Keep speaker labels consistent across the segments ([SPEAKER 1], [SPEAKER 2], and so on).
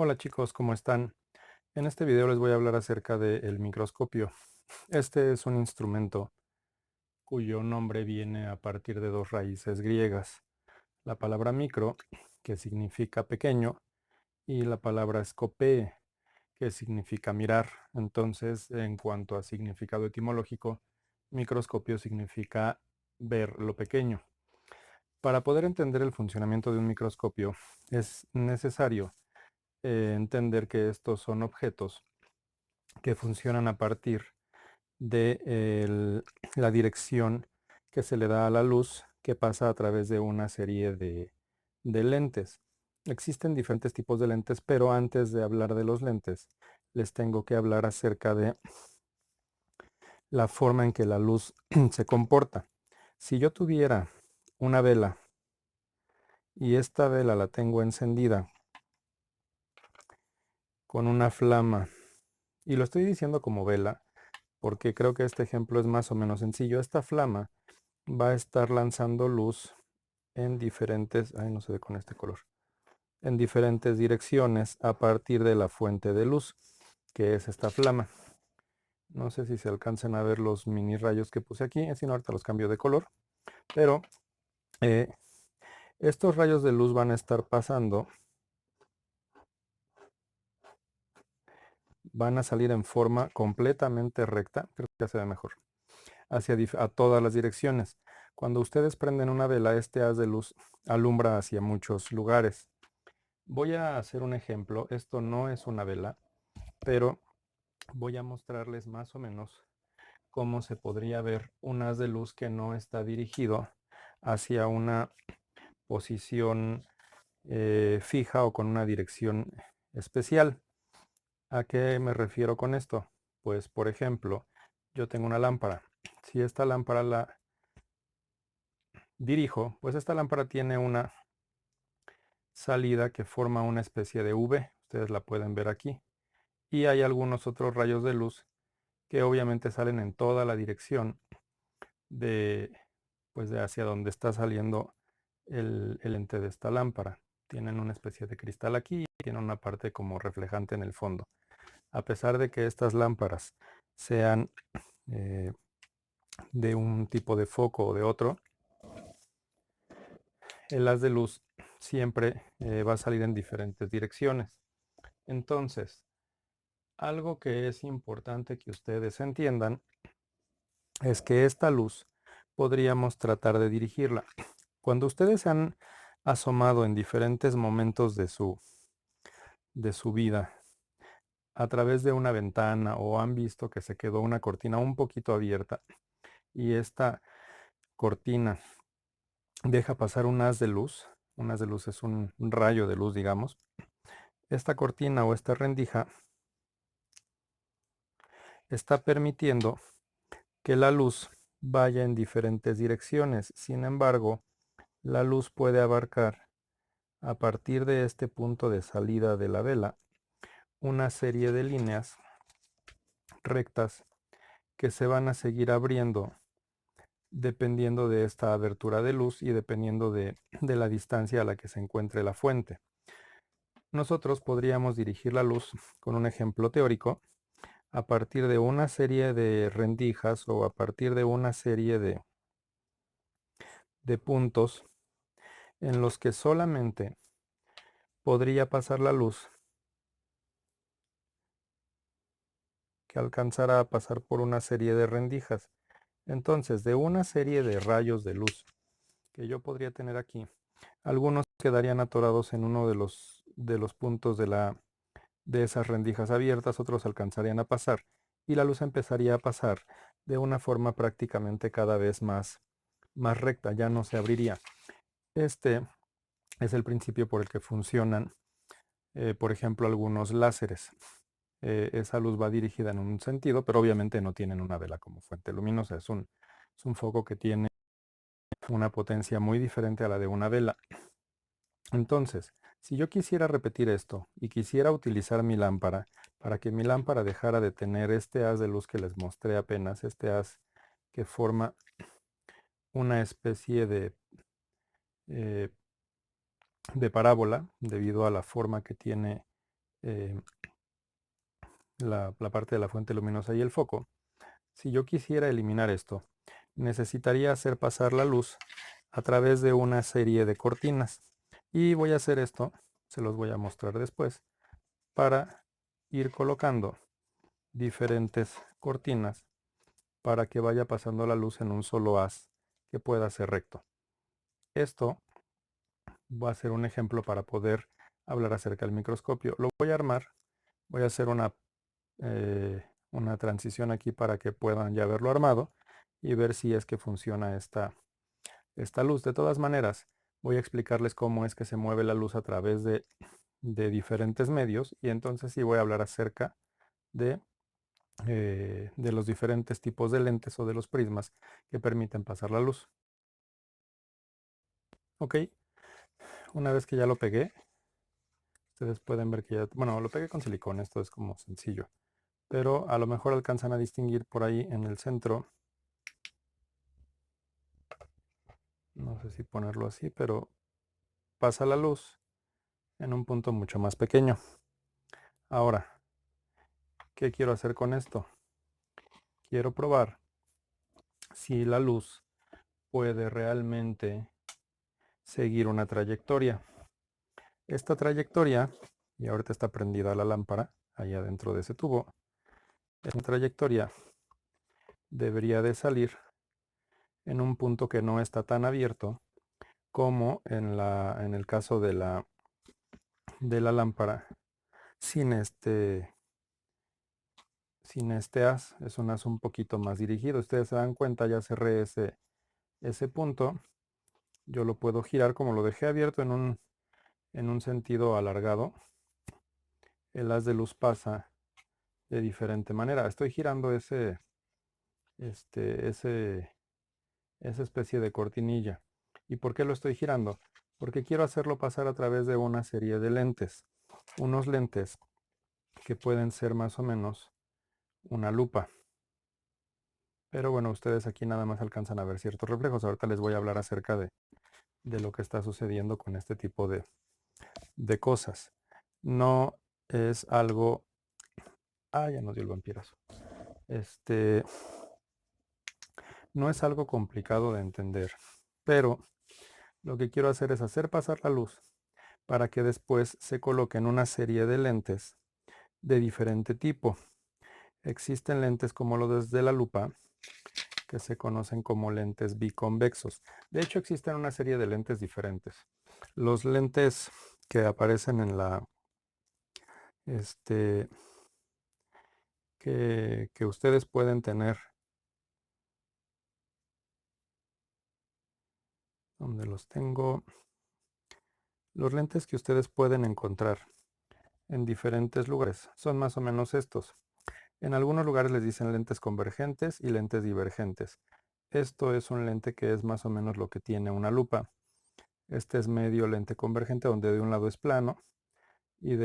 [SPEAKER 1] Hola chicos, ¿cómo están? En este video les voy a hablar acerca del microscopio. Este es un instrumento cuyo nombre viene a partir de dos raíces griegas. La palabra micro, que significa pequeño, y la palabra scopee, que significa mirar. Entonces, en cuanto a significado etimológico, microscopio significa ver lo pequeño. Para poder entender el funcionamiento de un microscopio, es necesario entender que estos son objetos que funcionan a partir de la dirección que se le da a la luz que pasa a través de una serie de lentes. Existen diferentes tipos de lentes, pero antes de hablar de los lentes, les tengo que hablar acerca de la forma en que la luz se comporta. Si yo tuviera una vela y esta vela la tengo encendida con una flama, y lo estoy diciendo como vela, porque creo que este ejemplo es más o menos sencillo. Esta flama va a estar lanzando luz en diferentes, ay, no se ve con este color, en diferentes direcciones a partir de la fuente de luz, que es esta flama. No sé si se alcanzan a ver los mini rayos que puse aquí, si no ahorita los cambio de color, pero eh, estos rayos de luz van a estar pasando, van a salir en forma completamente recta, creo que ya se ve mejor, a todas las direcciones. Cuando ustedes prenden una vela, este haz de luz alumbra hacia muchos lugares. Voy a hacer un ejemplo. Esto no es una vela, pero voy a mostrarles más o menos cómo se podría ver un haz de luz que no está dirigido hacia una posición fija o con una dirección especial. ¿A qué me refiero con esto? Pues, por ejemplo, yo tengo una lámpara. Si esta lámpara la dirijo, pues esta lámpara tiene una salida que forma una especie de V. Ustedes la pueden ver aquí. Y hay algunos otros rayos de luz que obviamente salen en toda la dirección de, pues de hacia donde está saliendo el ente de esta lámpara. Tienen una especie de cristal aquí y tienen una parte como reflejante en el fondo. A pesar de que estas lámparas sean eh, de un tipo de foco o de otro, el haz de luz siempre va a salir en diferentes direcciones. Entonces, algo que es importante que ustedes entiendan es que esta luz podríamos tratar de dirigirla. Cuando ustedes se han asomado en diferentes momentos de su vida a través de una ventana o han visto que se quedó una cortina un poquito abierta y esta cortina deja pasar un haz de luz es un rayo de luz, digamos, esta cortina o esta rendija está permitiendo que la luz vaya en diferentes direcciones. Sin embargo, la luz puede abarcar a partir de este punto de salida de la vela una serie de líneas rectas que se van a seguir abriendo dependiendo de esta abertura de luz y dependiendo de la distancia a la que se encuentre la fuente. Nosotros podríamos dirigir la luz con un ejemplo teórico a partir de una serie de rendijas o a partir de una serie de puntos en los que solamente podría pasar la luz que alcanzara a pasar por una serie de rendijas. Entonces, de una serie de rayos de luz que yo podría tener aquí, algunos quedarían atorados en uno de los puntos de esas rendijas abiertas, otros alcanzarían a pasar y la luz empezaría a pasar de una forma prácticamente cada vez más recta, ya no se abriría. Este es el principio por el que funcionan, por ejemplo, algunos láseres. Esa luz va dirigida en un sentido, pero obviamente no tienen una vela como fuente luminosa. Es un foco que tiene una potencia muy diferente a la de una vela. Entonces, si yo quisiera repetir esto y quisiera utilizar mi lámpara para que mi lámpara dejara de tener este haz de luz que les mostré apenas, este haz que forma una especie eh, de parábola debido a la forma que tiene eh, la parte de la fuente luminosa y el foco. Si yo quisiera eliminar esto, necesitaría hacer pasar la luz a través de una serie de cortinas. Y voy a hacer esto, se los voy a mostrar después, para ir colocando diferentes cortinas para que vaya pasando la luz en un solo haz que pueda ser recto. Esto va a ser un ejemplo para poder hablar acerca del microscopio. Lo voy a armar, voy a hacer una transición aquí para que puedan ya verlo armado y ver si es que funciona esta luz. De todas maneras, voy a explicarles cómo es que se mueve la luz a través de diferentes medios y entonces sí voy a hablar acerca de los diferentes tipos de lentes o de los prismas que permiten pasar la luz. Ok, una vez que ya lo pegué, ustedes pueden ver que ya, bueno, lo pegué con silicón, esto es como sencillo, pero a lo mejor alcanzan a distinguir por ahí en el centro, no sé si ponerlo así, pero pasa la luz en un punto mucho más pequeño. Ahora, ¿qué quiero hacer con esto? Quiero probar si la luz puede realmente seguir una trayectoria. Esta trayectoria, y ahorita está prendida la lámpara allá dentro de ese tubo, esta trayectoria debería de salir en un punto que no está tan abierto como en el caso de la lámpara sin este haz. Es un haz un poquito más dirigido. Ustedes se dan cuenta, ya cerré ese punto. Yo lo puedo girar como lo dejé abierto en un sentido alargado. El haz de luz pasa de diferente manera. Estoy girando esa especie de cortinilla. ¿Y por qué lo estoy girando? Porque quiero hacerlo pasar a través de una serie de lentes. Unos lentes que pueden ser más o menos una lupa. Pero bueno, ustedes aquí nada más alcanzan a ver ciertos reflejos. Ahorita les voy a hablar acerca de lo que está sucediendo con este tipo de cosas. No es algo... Ah, ya nos dio el vampirazo. No es algo complicado de entender, pero lo que quiero hacer es hacer pasar la luz para que después se coloquen una serie de lentes de diferente tipo. Existen lentes como los de la lupa, que se conocen como lentes biconvexos. De hecho, existen una serie de lentes diferentes. Los lentes que aparecen este, que ustedes pueden tener, donde los tengo, los lentes que ustedes pueden encontrar en diferentes lugares son más o menos estos. En algunos lugares les dicen lentes convergentes y lentes divergentes. Esto es un lente que es más o menos lo que tiene una lupa. Este es medio lente convergente, donde de un lado es plano y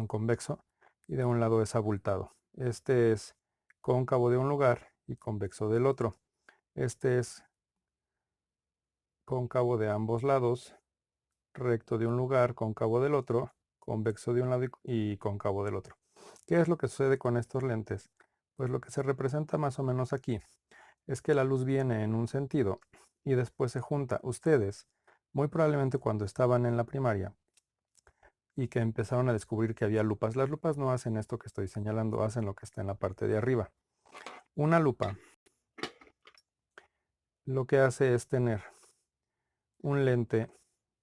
[SPEAKER 1] convexo, y de un lado es abultado. Este es cóncavo de un lugar y convexo del otro. Este es cóncavo de ambos lados, recto de un lugar, cóncavo del otro, convexo de un lado y cóncavo del otro. ¿Qué es lo que sucede con estos lentes? Pues lo que se representa más o menos aquí es que la luz viene en un sentido y después se junta. Ustedes, muy probablemente cuando estaban en la primaria y que empezaron a descubrir que había lupas, las lupas no hacen esto que estoy señalando, hacen lo que está en la parte de arriba. Una lupa lo que hace es tener un lente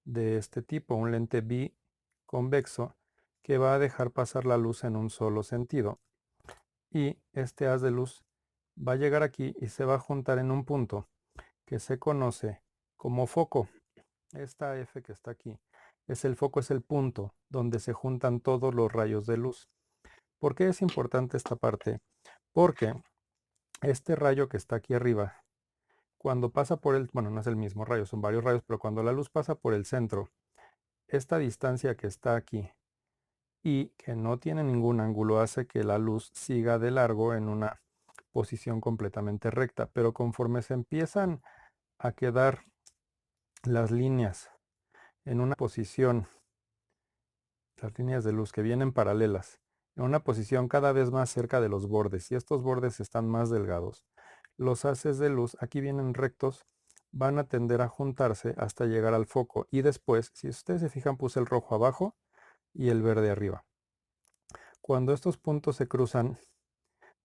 [SPEAKER 1] de este tipo, un lente biconvexo, que va a dejar pasar la luz en un solo sentido. Y este haz de luz va a llegar aquí y se va a juntar en un punto que se conoce como foco. Esta F que está aquí es el foco, es el punto donde se juntan todos los rayos de luz. ¿Por qué es importante esta parte? Porque este rayo que está aquí arriba, cuando pasa por bueno, no es el mismo rayo, son varios rayos, pero cuando la luz pasa por el centro, esta distancia que está aquí y que no tiene ningún ángulo hace que la luz siga de largo en una posición completamente recta, pero conforme se empiezan a quedar las líneas en una posición las líneas de luz que vienen paralelas, en una posición cada vez más cerca de los bordes, y estos bordes están más delgados, los haces de luz aquí vienen rectos, van a tender a juntarse hasta llegar al foco, y después, si ustedes se fijan, puse el rojo abajo y el verde arriba. Cuando estos puntos se cruzan,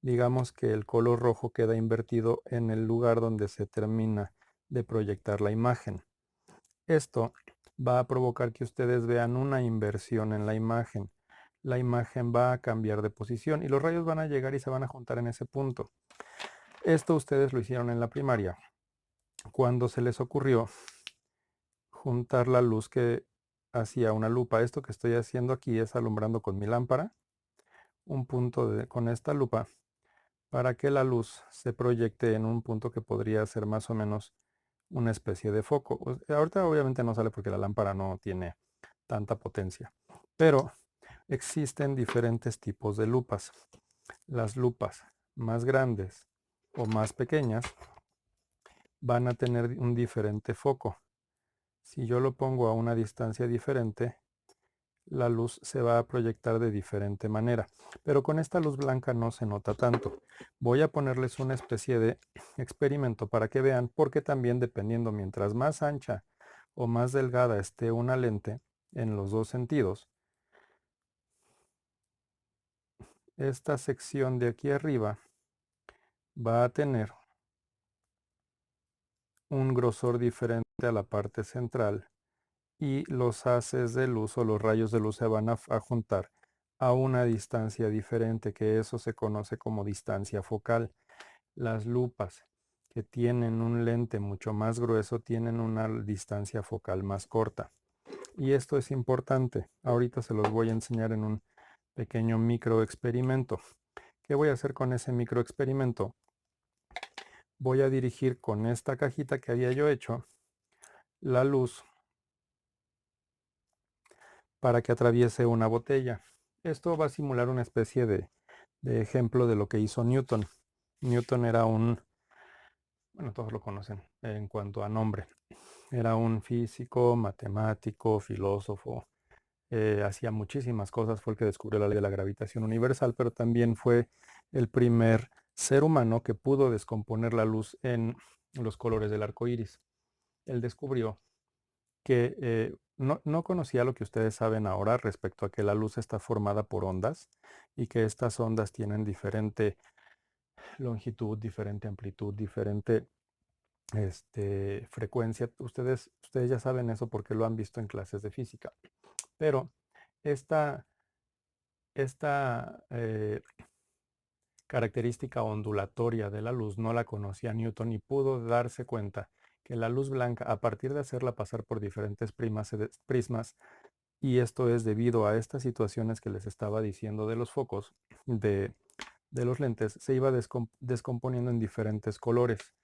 [SPEAKER 1] digamos que el color rojo queda invertido en el lugar donde se termina de proyectar la imagen. Esto va a provocar que ustedes vean una inversión en la imagen. La imagen va a cambiar de posición y los rayos van a llegar y se van a juntar en ese punto. Esto ustedes lo hicieron en la primaria, cuando se les ocurrió juntar la luz que hacía una lupa. Esto que estoy haciendo aquí es alumbrando con mi lámpara un punto con esta lupa para que la luz se proyecte en un punto que podría ser más o menos una especie de foco. Ahorita obviamente no sale porque la lámpara no tiene tanta potencia, pero existen diferentes tipos de lupas. Las lupas más grandes o más pequeñas van a tener un diferente foco. Si yo lo pongo a una distancia diferente, la luz se va a proyectar de diferente manera, pero con esta luz blanca no se nota tanto. Voy a ponerles una especie de experimento para que vean, porque también dependiendo mientras más ancha o más delgada esté una lente en los dos sentidos, esta sección de aquí arriba va a tener un grosor diferente a la parte central y los haces de luz o los rayos de luz se van a juntar a una distancia diferente, que eso se conoce como distancia focal. Las lupas que tienen un lente mucho más grueso tienen una distancia focal más corta. Y esto es importante. Ahorita se los voy a enseñar en un pequeño microexperimento. ¿Qué voy a hacer con ese microexperimento? Voy a dirigir con esta cajita que había yo hecho la luz para que atraviese una botella. Esto va a simular una especie de ejemplo de lo que hizo Newton. Newton era bueno, todos lo conocen en cuanto a nombre. Era un físico, matemático, filósofo. Hacía muchísimas cosas. Fue el que descubrió la ley de la gravitación universal, pero también fue el primer ser humano que pudo descomponer la luz en los colores del arco iris. Él descubrió que no conocía lo que ustedes saben ahora respecto a que la luz está formada por ondas y que estas ondas tienen diferente longitud, diferente amplitud, diferente frecuencia. Ustedes ya saben eso porque lo han visto en clases de física. Pero esta, esta característica ondulatoria de la luz no la conocía Newton y pudo darse cuenta que la luz blanca, a partir de hacerla pasar por diferentes prismas, y esto es debido a estas situaciones que les estaba diciendo de los focos, de, de los lentes, se iba descomponiendo en diferentes colores.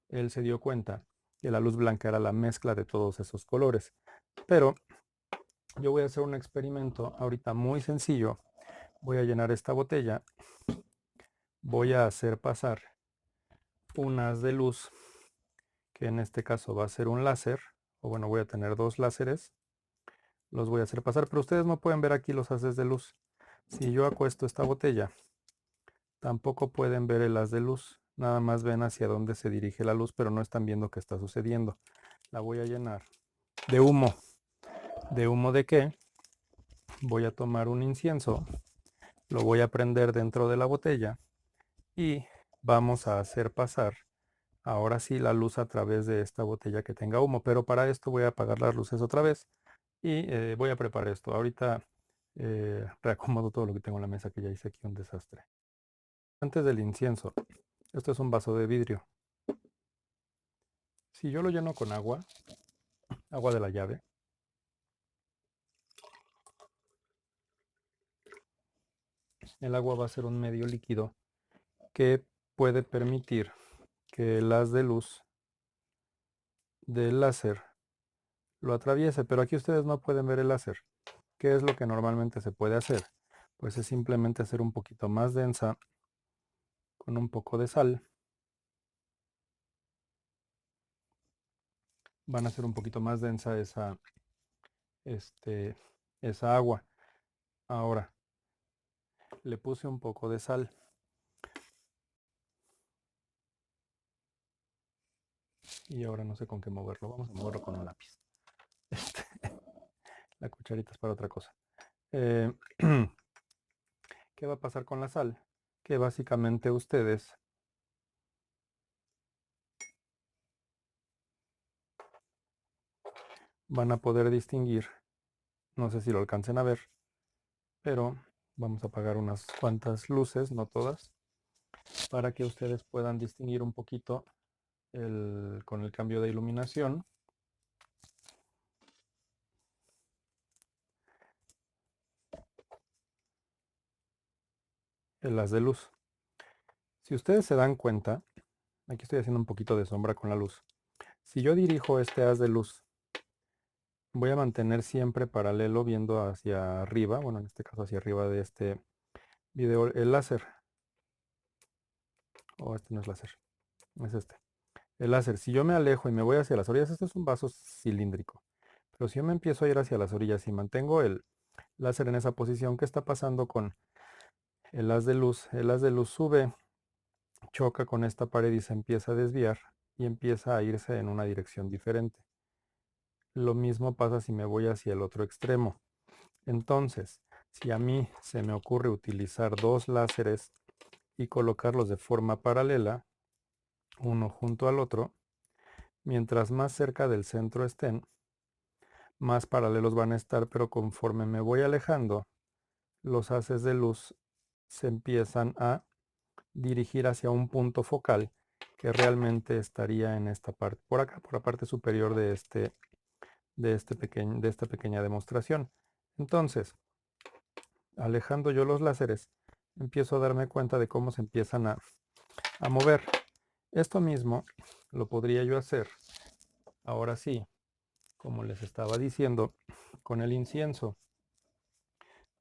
[SPEAKER 1] Él se dio cuenta que la luz blanca era la mezcla de todos esos colores. Pero yo voy a hacer un experimento ahorita muy sencillo. Voy a llenar esta botella. Voy a hacer pasar un haz de luz, que en este caso va a ser un láser. O bueno, voy a tener dos láseres. Los voy a hacer pasar, pero ustedes no pueden ver aquí los haces de luz. Si yo acuesto esta botella, tampoco pueden ver el haz de luz. Nada más ven hacia dónde se dirige la luz, pero no están viendo qué está sucediendo. La voy a llenar de humo. ¿De humo de qué? Voy a tomar un incienso, lo voy a prender dentro de la botella y vamos a hacer pasar ahora sí la luz a través de esta botella que tenga humo. Pero para esto voy a apagar las luces otra vez y voy a preparar esto. Ahorita reacomodo todo lo que tengo en la mesa, que ya hice aquí un desastre. Antes del incienso, esto es un vaso de vidrio. Si yo lo lleno con agua, agua de la llave, el agua va a ser un medio líquido que puede permitir que el haz de luz del láser lo atraviese, pero aquí ustedes no pueden ver el láser. ¿Qué es lo que normalmente se puede hacer? Pues es simplemente hacer un poquito más densa con un poco de sal. Van a hacer un poquito más densa esa agua. Ahora, le puse un poco de sal. Y ahora no sé con qué moverlo. Vamos a moverlo con un lápiz. Este, la cucharita es para otra cosa. Eh, ¿Qué va a pasar con la sal? Que básicamente ustedes van a poder distinguir, no sé si lo alcancen a ver, pero vamos a apagar unas cuantas luces, no todas, para que ustedes puedan distinguir un poquito con el cambio de iluminación. El haz de luz. Si ustedes se dan cuenta, aquí estoy haciendo un poquito de sombra con la luz. Si yo dirijo este haz de luz, voy a mantener siempre paralelo viendo hacia arriba, bueno, en este caso hacia arriba de este video, el láser. Este no es láser, es este. El láser, si yo me alejo y me voy hacia las orillas, este es un vaso cilíndrico. Pero si yo me empiezo a ir hacia las orillas y mantengo el láser en esa posición, ¿qué está pasando con el haz de luz? El haz de luz sube, choca con esta pared y se empieza a desviar y empieza a irse en una dirección diferente. Lo mismo pasa si me voy hacia el otro extremo. Entonces, si a mí se me ocurre utilizar dos láseres y colocarlos de forma paralela, uno junto al otro, mientras más cerca del centro estén, más paralelos van a estar, pero conforme me voy alejando, los haces de luz se empiezan a dirigir hacia un punto focal que realmente estaría en esta parte, por acá, por la parte superior de esta pequeña demostración. Entonces, alejando yo los láseres, empiezo a darme cuenta de cómo se empiezan a mover. Esto mismo lo podría yo hacer, ahora sí, como les estaba diciendo, con el incienso.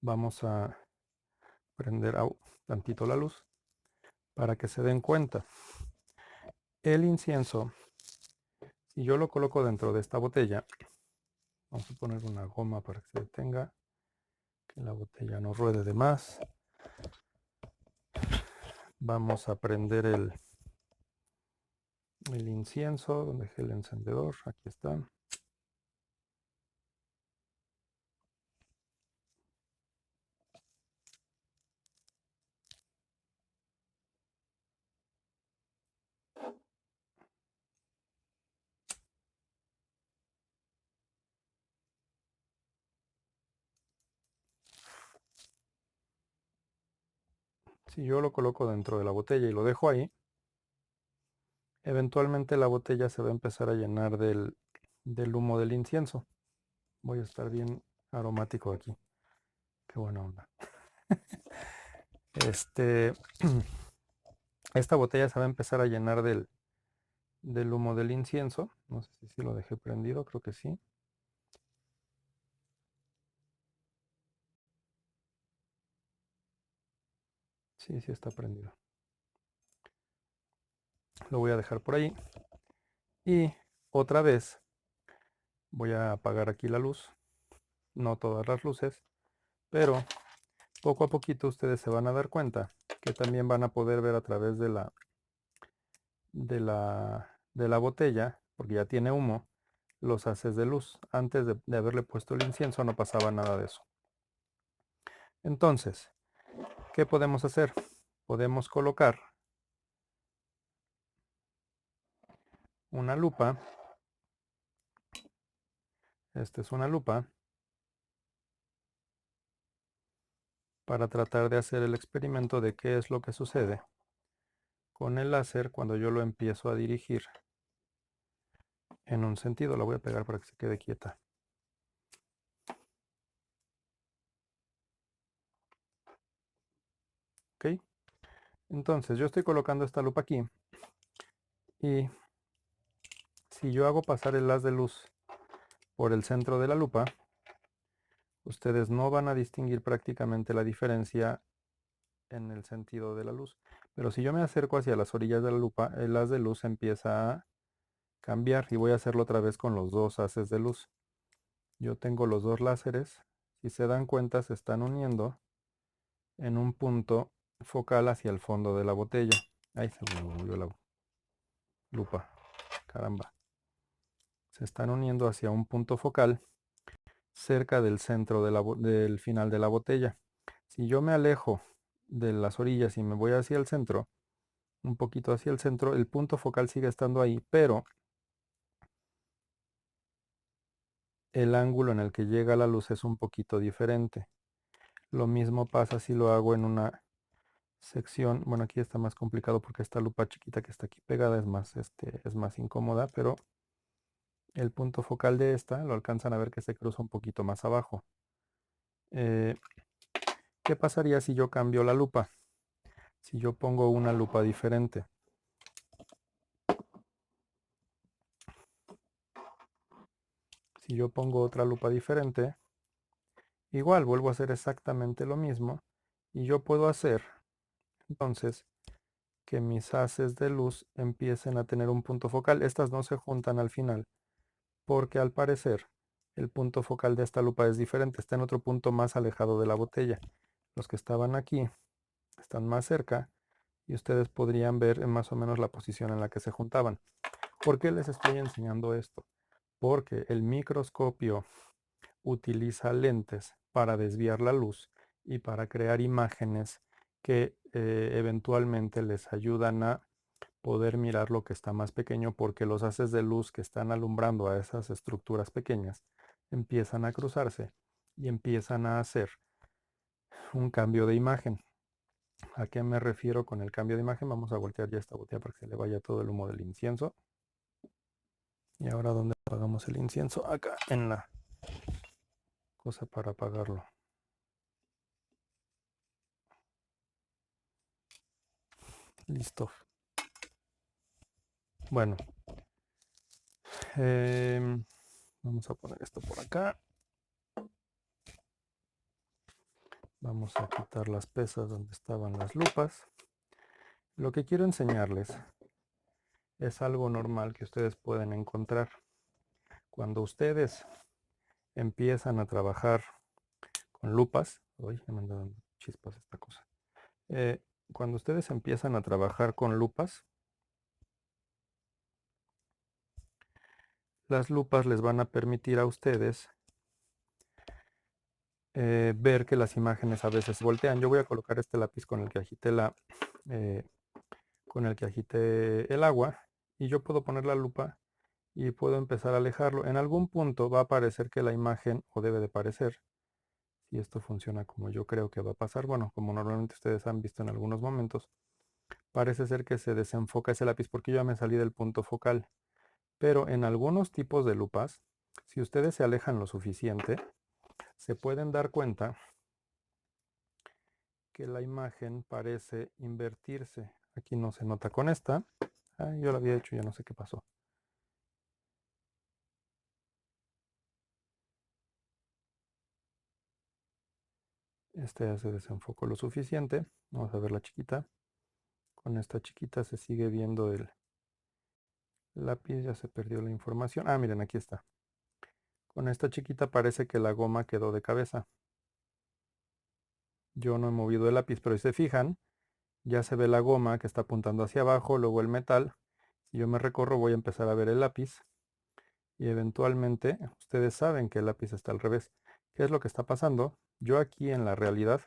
[SPEAKER 1] Vamos a prender tantito la luz para que se den cuenta. El incienso, si yo lo coloco dentro de esta botella, vamos a poner una goma para que se detenga, que la botella no ruede de más. Vamos a prender el incienso, donde dejé el encendedor, aquí está. Si yo lo coloco dentro de la botella y lo dejo ahí, eventualmente la botella se va a empezar a llenar del humo del incienso. Voy a estar bien aromático aquí. Qué buena onda. Esta botella se va a empezar a llenar del humo del incienso. No sé si lo dejé prendido, creo que sí. Sí, sí está prendido. Lo voy a dejar por ahí. Y otra vez voy a apagar aquí la luz. No todas las luces, pero poco a poquito ustedes se van a dar cuenta que también van a poder ver a través de la botella, porque ya tiene humo, los haces de luz. Antes de haberle puesto el incienso no pasaba nada de eso. Entonces, ¿qué podemos hacer? Podemos colocar una lupa. Esta es una lupa para tratar de hacer el experimento de qué es lo que sucede con el láser cuando yo lo empiezo a dirigir en un sentido. La voy a pegar para que se quede quieta. ¿Ok? Entonces yo estoy colocando esta lupa aquí y si yo hago pasar el haz de luz por el centro de la lupa, ustedes no van a distinguir prácticamente la diferencia en el sentido de la luz. Pero si yo me acerco hacia las orillas de la lupa, el haz de luz empieza a cambiar y voy a hacerlo otra vez con los dos haces de luz. Yo tengo los dos láseres. Si se dan cuenta, se están uniendo en un punto focal hacia el fondo de la botella. Ahí se me movió la lupa. Caramba. Se están uniendo hacia un punto focal cerca del centro del final de la botella. Si yo me alejo de las orillas y me voy hacia el centro, un poquito hacia el centro, el punto focal sigue estando ahí, pero el ángulo en el que llega la luz es un poquito diferente. Lo mismo pasa si lo hago en una sección. Bueno, aquí está más complicado porque esta lupa chiquita que está aquí pegada es más incómoda, pero el punto focal de esta lo alcanzan a ver que se cruza un poquito más abajo. ¿Qué pasaría si yo cambio la lupa? Si yo pongo una lupa diferente. Si yo pongo otra lupa diferente, igual vuelvo a hacer exactamente lo mismo y yo puedo hacer entonces que mis haces de luz empiecen a tener un punto focal. Estas no se juntan al final porque al parecer el punto focal de esta lupa es diferente, está en otro punto más alejado de la botella. Los que estaban aquí están más cerca y ustedes podrían ver más o menos la posición en la que se juntaban. ¿Por qué les estoy enseñando esto? Porque el microscopio utiliza lentes para desviar la luz y para crear imágenes que eventualmente les ayudan a poder mirar lo que está más pequeño, porque los haces de luz que están alumbrando a esas estructuras pequeñas empiezan a cruzarse y empiezan a hacer un cambio de imagen. ¿A qué me refiero con el cambio de imagen? Vamos a voltear ya esta botella para que se le vaya todo el humo del incienso. Y ahora, ¿dónde apagamos el incienso? Acá en la cosa para apagarlo. Listo. Bueno, vamos a poner esto por acá. Vamos a quitar las pesas donde estaban las lupas. Lo que quiero enseñarles es algo normal que ustedes pueden encontrar. Cuando ustedes empiezan a trabajar con lupas, uy, me anda dando chispas esta cosa. Cuando ustedes empiezan a trabajar con lupas, las lupas les van a permitir a ustedes ver que las imágenes a veces voltean. Yo voy a colocar este lápiz con el que agité el agua y yo puedo poner la lupa y puedo empezar a alejarlo. En algún punto va a parecer que la imagen, o debe de parecer, si esto funciona como yo creo que va a pasar, bueno, como normalmente ustedes han visto en algunos momentos, parece ser que se desenfoca ese lápiz porque yo ya me salí del punto focal. Pero en algunos tipos de lupas, si ustedes se alejan lo suficiente, se pueden dar cuenta que la imagen parece invertirse. Aquí no se nota con esta. Yo lo había hecho, ya no sé qué pasó. Este ya se desenfocó lo suficiente. Vamos a ver la chiquita. Con esta chiquita se sigue viendo el lápiz, ya se perdió la información. Miren, aquí está. Con esta chiquita parece que la goma quedó de cabeza. Yo no he movido el lápiz, pero si se fijan, ya se ve la goma que está apuntando hacia abajo, luego el metal. Si yo me recorro voy a empezar a ver el lápiz y eventualmente ustedes saben que el lápiz está al revés. ¿Qué es lo que está pasando? Yo aquí en la realidad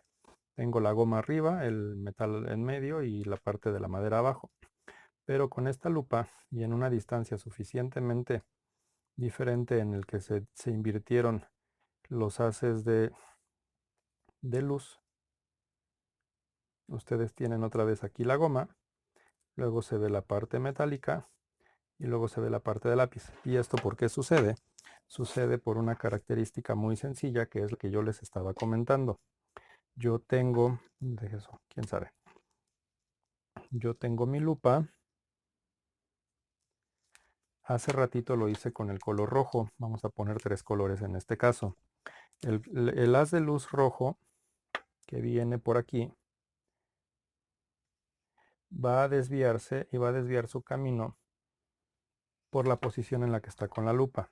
[SPEAKER 1] tengo la goma arriba, el metal en medio y la parte de la madera abajo. Pero con esta lupa y en una distancia suficientemente diferente en el que se invirtieron los haces de luz, ustedes tienen otra vez aquí la goma, luego se ve la parte metálica y luego se ve la parte del lápiz. ¿Y esto por qué sucede? Sucede por una característica muy sencilla que es la que yo les estaba comentando. Yo tengo, de eso, quién sabe. Yo tengo mi lupa. Hace ratito lo hice con el color rojo. Vamos a poner 3 colores en este caso. El haz de luz rojo que viene por aquí va a desviarse y va a desviar su camino por la posición en la que está con la lupa.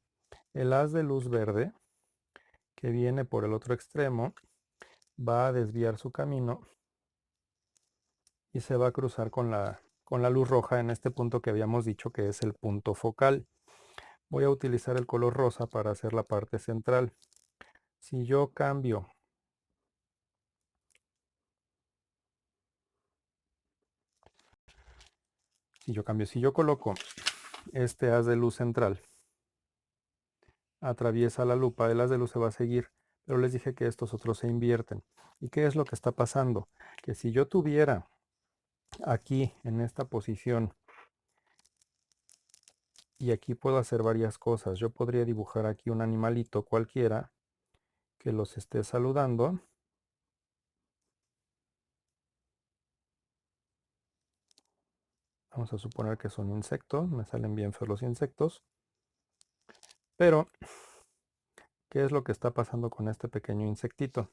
[SPEAKER 1] El haz de luz verde, que viene por el otro extremo va a desviar su camino y se va a cruzar con la luz roja en este punto que habíamos dicho que es el punto focal. Voy a utilizar el color rosa para hacer la parte central. Si yo cambio, si yo coloco este haz de luz central, atraviesa la lupa, el haz de luz se va a seguir, pero les dije que estos otros se invierten. ¿Y qué es lo que está pasando? Que si yo tuviera aquí en esta posición y aquí puedo hacer varias cosas, yo podría dibujar aquí un animalito cualquiera que los esté saludando. Vamos a suponer que es un insecto, me salen bien feos los insectos, pero ¿qué es lo que está pasando con este pequeño insectito?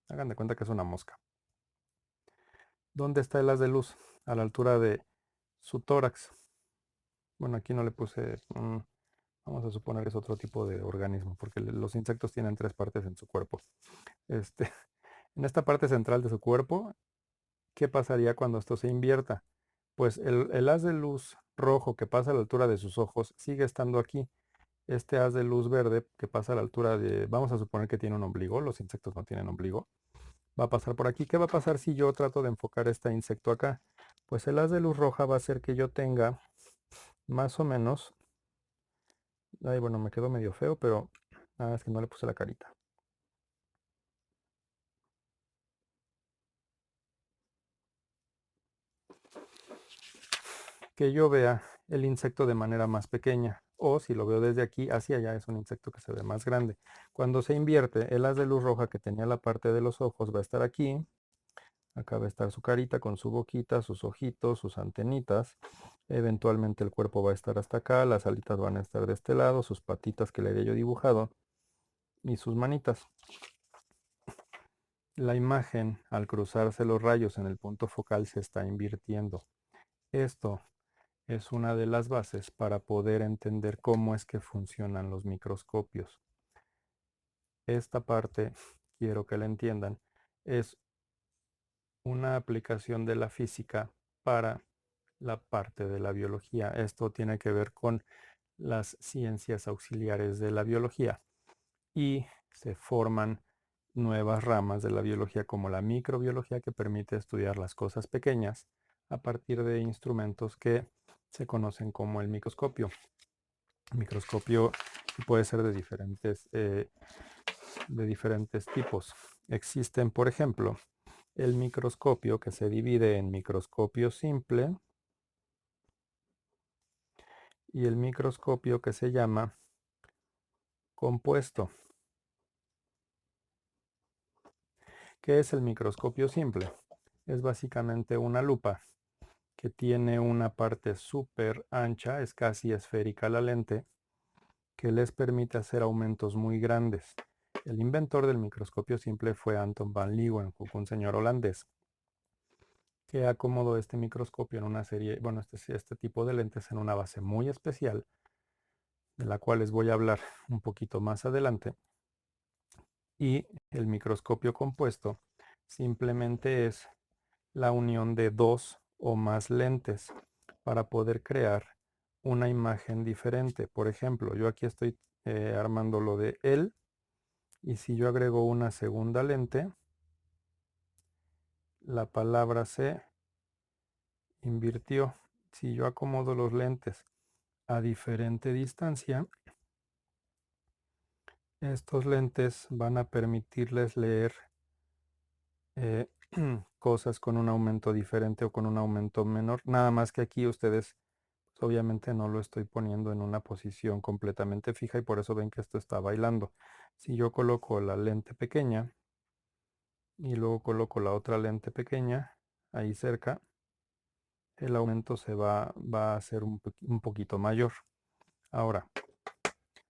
[SPEAKER 1] Hagan de cuenta que es una mosca. ¿Dónde está el haz de luz? A la altura de su tórax. Bueno, aquí no le puse, vamos a suponer que es otro tipo de organismo, porque los insectos tienen tres partes en su cuerpo. Este, en esta parte central de su cuerpo, ¿qué pasaría cuando esto se invierta? Pues el haz de luz rojo que pasa a la altura de sus ojos sigue estando aquí. Este haz de luz verde que pasa a la altura de, vamos a suponer que tiene un ombligo, los insectos no tienen ombligo, va a pasar por aquí. ¿Qué va a pasar si yo trato de enfocar este insecto acá? Pues el haz de luz roja va a hacer que yo tenga más o menos, ay, bueno, me quedó medio feo, pero es que no le puse la carita. Que yo vea el insecto de manera más pequeña, o si lo veo desde aquí hacia allá es un insecto que se ve más grande. Cuando se invierte, el haz de luz roja que tenía la parte de los ojos va a estar aquí. Acá va a estar su carita con su boquita, sus ojitos, sus antenitas. Eventualmente el cuerpo va a estar hasta acá, las alitas van a estar de este lado, sus patitas que le había yo dibujado y sus manitas. La imagen, al cruzarse los rayos en el punto focal, se está invirtiendo. Esto es una de las bases para poder entender cómo es que funcionan los microscopios. Esta parte, quiero que la entiendan, es una aplicación de la física para la parte de la biología. Esto tiene que ver con las ciencias auxiliares de la biología y se forman nuevas ramas de la biología como la microbiología que permite estudiar las cosas pequeñas a partir de instrumentos que se conocen como el microscopio. El microscopio puede ser de diferentes tipos. Existen, por ejemplo, el microscopio que se divide en microscopio simple y el microscopio que se llama compuesto. ¿Qué es el microscopio simple? Es básicamente una lupa que tiene una parte súper ancha, es casi esférica la lente, que les permite hacer aumentos muy grandes. El inventor del microscopio simple fue Anton van Leeuwenhoek, un señor holandés, que acomodó este microscopio en una serie, bueno, este tipo de lentes en una base muy especial, de la cual les voy a hablar un poquito más adelante. Y el microscopio compuesto simplemente es la unión de dos o más lentes para poder crear una imagen diferente. Por ejemplo, yo aquí estoy armando lo de él y si yo agrego una segunda lente, la palabra se invirtió. Si yo acomodo los lentes a diferente distancia, estos lentes van a permitirles leer eh, cosas con un aumento diferente o con un aumento menor. Nada más que aquí ustedes, pues, obviamente no lo estoy poniendo en una posición completamente fija y por eso ven que esto está bailando. Si yo coloco la lente pequeña y luego coloco la otra lente pequeña ahí cerca, el aumento va a ser un poquito mayor. Ahora,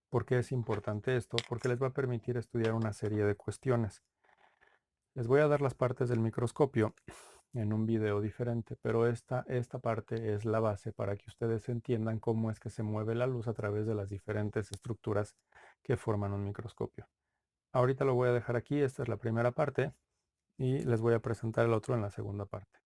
[SPEAKER 1] ¿por qué es importante esto? Porque les va a permitir estudiar una serie de cuestiones. Les voy a dar las partes del microscopio en un video diferente, pero esta parte es la base para que ustedes entiendan cómo es que se mueve la luz a través de las diferentes estructuras que forman un microscopio. Ahorita lo voy a dejar aquí, esta es la primera parte, y les voy a presentar el otro en la segunda parte.